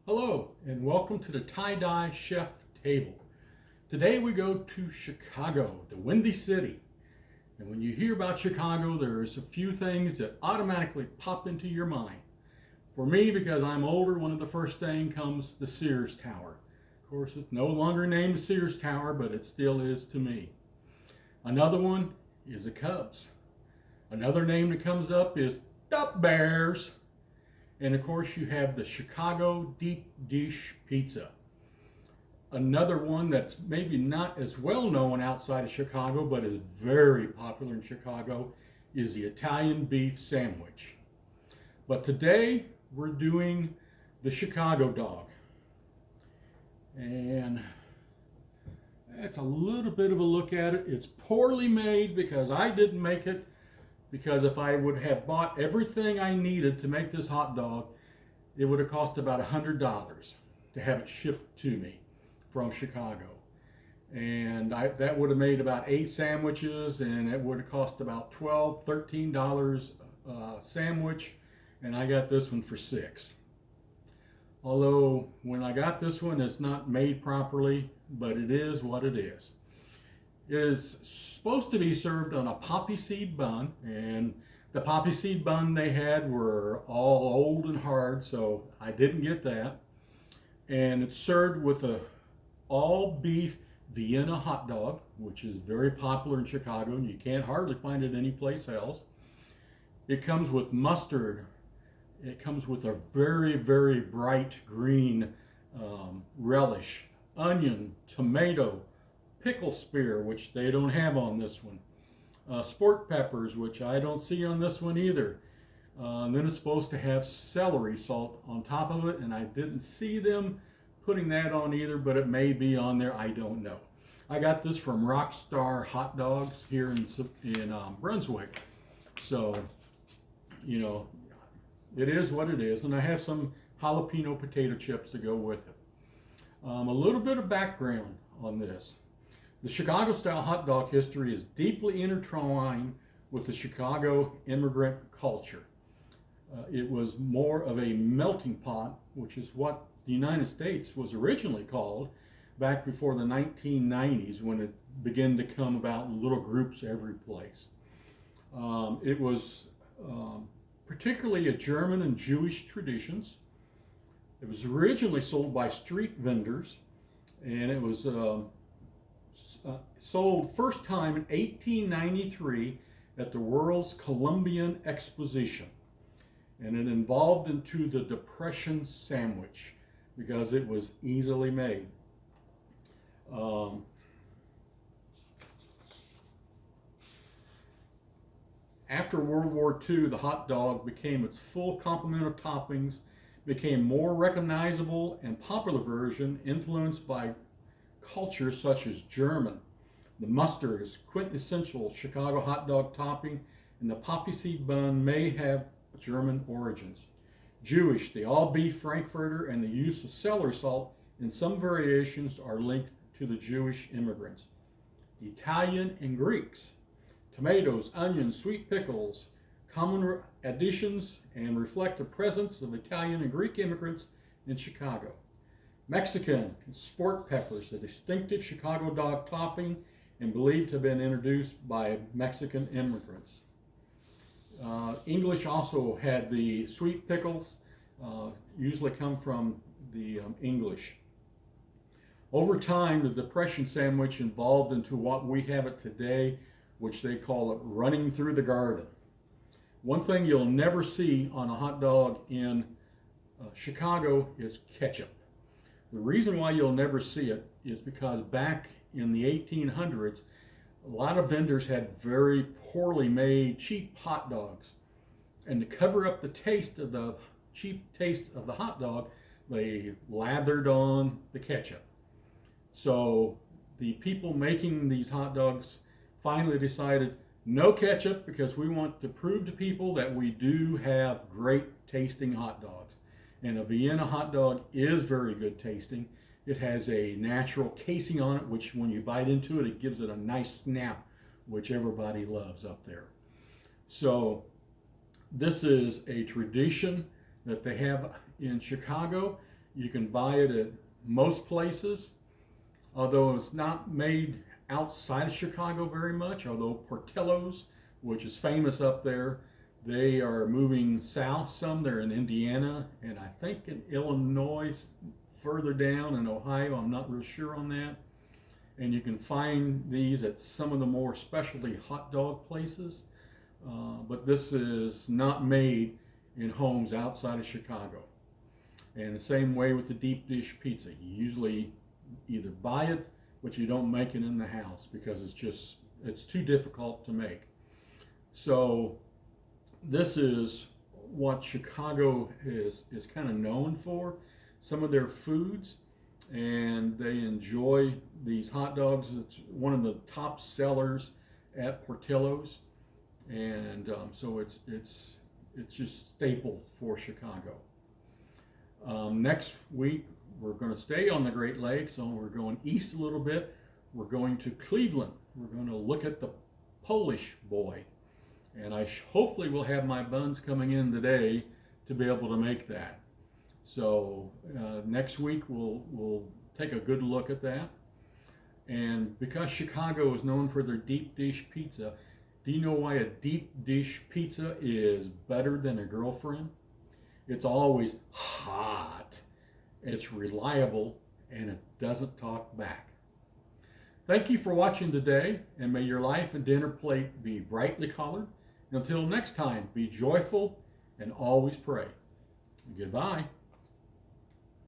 Hello, and welcome to the Tie-Dye Chef Table. Today we go to Chicago, the Windy City. And when you hear about Chicago, there's a few things that automatically pop into your mind. For me, because I'm older, one of the first things comes the Sears Tower. Of course, it's no longer named the Sears Tower, but it still is to me. Another one is the Cubs. Another name that comes up is the Bears. And of course, you have the Chicago Deep Dish Pizza. Another one that's maybe not as well known outside of Chicago, but is very popular in Chicago, is the Italian beef sandwich. But today, we're doing the Chicago dog. And that's a little bit of a look at it. It's poorly made because I didn't make it. Because if I would have bought everything I needed to make this hot dog, it would have cost about $100 to have it shipped to me from Chicago. And that would have made about 8 sandwiches, and it would have cost about $12, $13 a sandwich, and I got this one for 6. Although when I got this one, it's not made properly, but it is what it is. It is supposed to be served on a poppy seed bun, and the poppy seed bun they had were all old and hard, so I didn't get that. And it's served with a all beef Vienna hot dog, which is very popular in Chicago, and you can't hardly find it anyplace else. It comes with mustard. It comes with a very, very bright green relish, onion, tomato, pickle spear, which they don't have on this one. Sport peppers, which I don't see on this one either. And then it's supposed to have celery salt on top of it, and I didn't see them putting that on either, but it may be on there. I don't know. I got this from Rockstar Hot Dogs here in Brunswick. So, it is what it is. And I have some jalapeno potato chips to go with it. A little bit of background on this. The Chicago-style hot dog history is deeply intertwined with the Chicago immigrant culture. It was more of a melting pot, which is what the United States was originally called back before the 1990s, when it began to come about in little groups every place. It was particularly a German and Jewish traditions. It was originally sold by street vendors, and it was sold first time in 1893 at the World's Columbian Exposition. And it evolved into the Depression sandwich because it was easily made. After World War II, the hot dog became its full complement of toppings, became more recognizable and popular version influenced by cultures such as German. The mustard is quintessential Chicago hot dog topping, and the poppy seed bun may have German origins. Jewish, the all beef Frankfurter, and the use of celery salt in some variations are linked to the Jewish immigrants. Italian and Greeks, tomatoes, onions, sweet pickles, common additions and reflect the presence of Italian and Greek immigrants in Chicago. Mexican, sport peppers, a distinctive Chicago dog topping and believed to have been introduced by Mexican immigrants. English also had the sweet pickles, usually come from the English. Over time, the Depression sandwich evolved into what we have it today, which they call it running through the garden. One thing you'll never see on a hot dog in Chicago is ketchup. The reason why you'll never see it is because back in the 1800s, a lot of vendors had very poorly made, cheap hot dogs. And to cover up the taste of the cheap taste of the hot dog, they lathered on the ketchup. So the people making these hot dogs finally decided no ketchup, because we want to prove to people that we do have great tasting hot dogs. And a Vienna hot dog is very good tasting. It has a natural casing on it, which when you bite into it, it gives it a nice snap, which everybody loves up there. So this is a tradition that they have in Chicago, You can buy it at most places, although it's not made outside of Chicago very much, although Portillo's, which is famous up there, they are moving south some. They're in Indiana and I think in Illinois, further down in Ohio. I'm not real sure on that. And you can find these at some of the more specialty hot dog places. But this is not made in homes outside of Chicago. And the same way with the deep dish pizza. You usually either buy it, but you don't make it in the house because it's too difficult to make. So this is what Chicago is kind of known for, some of their foods, and they enjoy these hot dogs. It's one of the top sellers at Portillo's, and so it's just staple for Chicago. Next week we're going to stay on the Great Lakes, and we're going east a little bit. We're going to Cleveland. We're going to look at the Polish boy. And I hopefully will have my buns coming in today to be able to make that. So next week we'll take a good look at that. And because Chicago is known for their deep dish pizza, do you know why a deep dish pizza is better than a girlfriend? It's always hot, it's reliable, and it doesn't talk back. Thank you for watching today, and may your life and dinner plate be brightly colored. Until next time, be joyful and always pray. Goodbye.